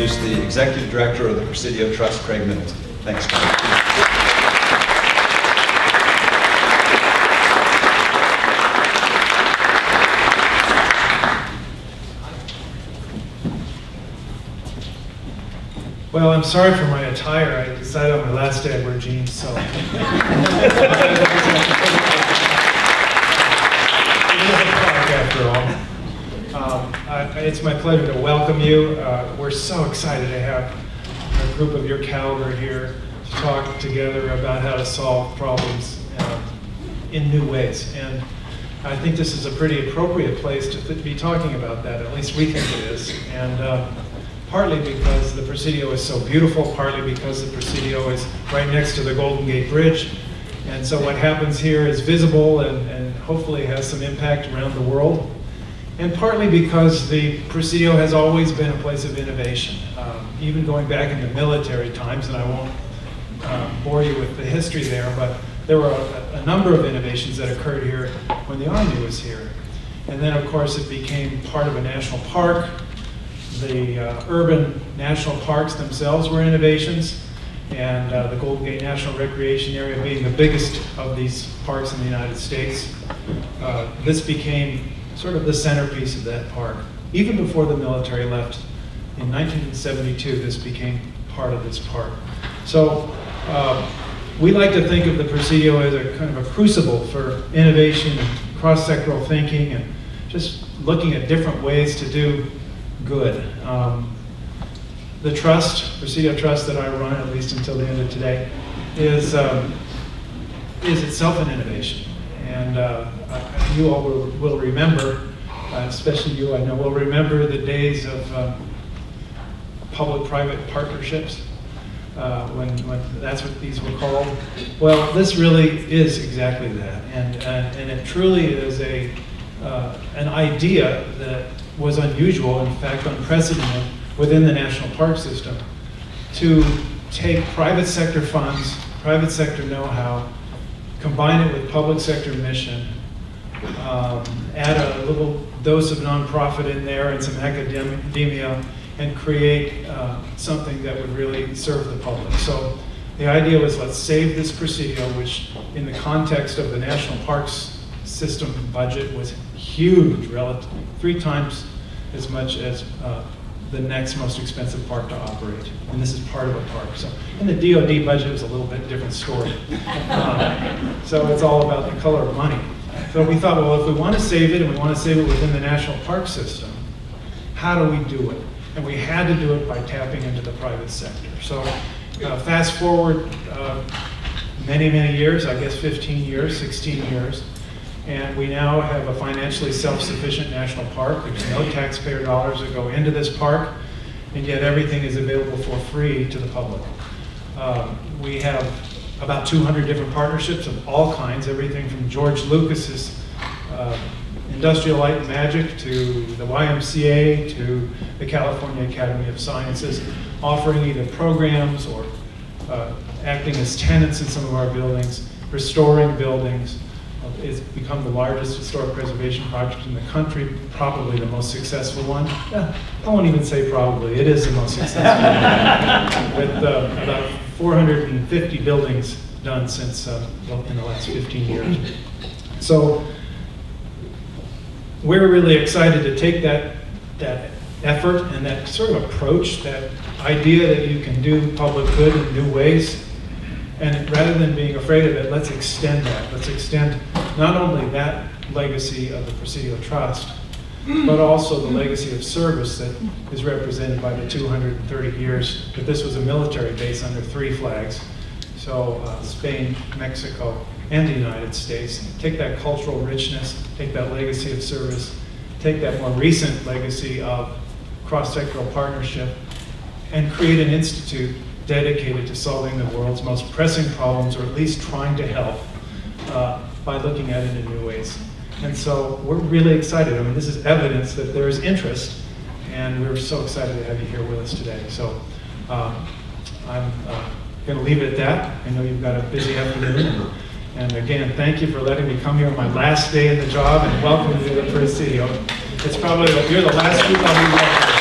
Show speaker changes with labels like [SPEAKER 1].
[SPEAKER 1] introduce the Executive Director of the Presidio Trust, Craig Middleton. Thanks, Craig.
[SPEAKER 2] Well, I'm sorry for my attire. I decided on my last day I'd wear jeans, so. After all. It's my pleasure to welcome you. We're so excited to have a group of your caliber here to talk together about how to solve problems in new ways. And I think this is a pretty appropriate place to be talking about that. At least we think it is. And partly because the Presidio is so beautiful, partly because the Presidio is right next to the Golden Gate Bridge. And so what happens here is visible and hopefully has some impact around the world. And partly because the Presidio has always been a place of innovation, even going back into military times, and I won't bore you with the history there, but there were a number of innovations that occurred here when the Army was here. And then of course it became part of a national park. The urban national parks themselves were innovations, and the Golden Gate National Recreation Area being the biggest of these parks in the United States. This became sort of the centerpiece of that park. Even before the military left, in 1972, this became part of this park. So we like to think of the Presidio as a kind of a crucible for innovation and cross-sectoral thinking and just looking at different ways to do good. The trust, Presidio Trust that I run, at least until the end of today, is itself an innovation. And you all will remember, especially you I know, will remember the days of public-private partnerships, when that's what these were called. Well, this really is exactly that. And it truly is an idea that was unusual, in fact unprecedented, within the national park system, to take private sector funds, private sector know-how, combine it with public sector mission, add a little dose of nonprofit in there and some academia, and create something that would really serve the public. So the idea was, let's save this Presidio, which in the context of the national parks system budget was huge, relatively, 3 times as much as the next most expensive park to operate. And this is part of a park. So in the DoD budget, it was a little bit different story. So it's all about the color of money. So we thought, well, if we want to save it, and we want to save it within the national park system, how do we do it? And we had to do it by tapping into the private sector. So fast forward many, many years, I guess 15 years, 16 years, and we now have a financially self-sufficient national park. There's no taxpayer dollars that go into this park, and yet everything is available for free to the public. We have about 200 different partnerships of all kinds, everything from George Lucas's Industrial Light and Magic to the YMCA to the California Academy of Sciences, offering either programs or acting as tenants in some of our buildings, restoring buildings. It's become the largest historic preservation project in the country, probably the most successful one. I won't even say probably, it is the most successful one. With about 450 buildings done since, well, in the last 15 years. So we're really excited to take that effort and that sort of approach, that idea that you can do public good in new ways. And rather than being afraid of it, let's extend that. Let's extend not only that legacy of the Presidio Trust, but also the legacy of service that is represented by the 230 years that this was a military base under 3 flags. So Spain, Mexico, and the United States. Take that cultural richness, take that legacy of service, take that more recent legacy of cross-sectoral partnership, and create an institute dedicated to solving the world's most pressing problems, or at least trying to help by looking at it in new ways. And so we're really excited. I mean, this is evidence that there is interest, and we're so excited to have you here with us today. So I'm going to leave it at that. I know you've got a busy afternoon. And again, thank you for letting me come here on my last day in the job, and welcome to the Presidio. It's probably, you're the last group I'll be welcoming.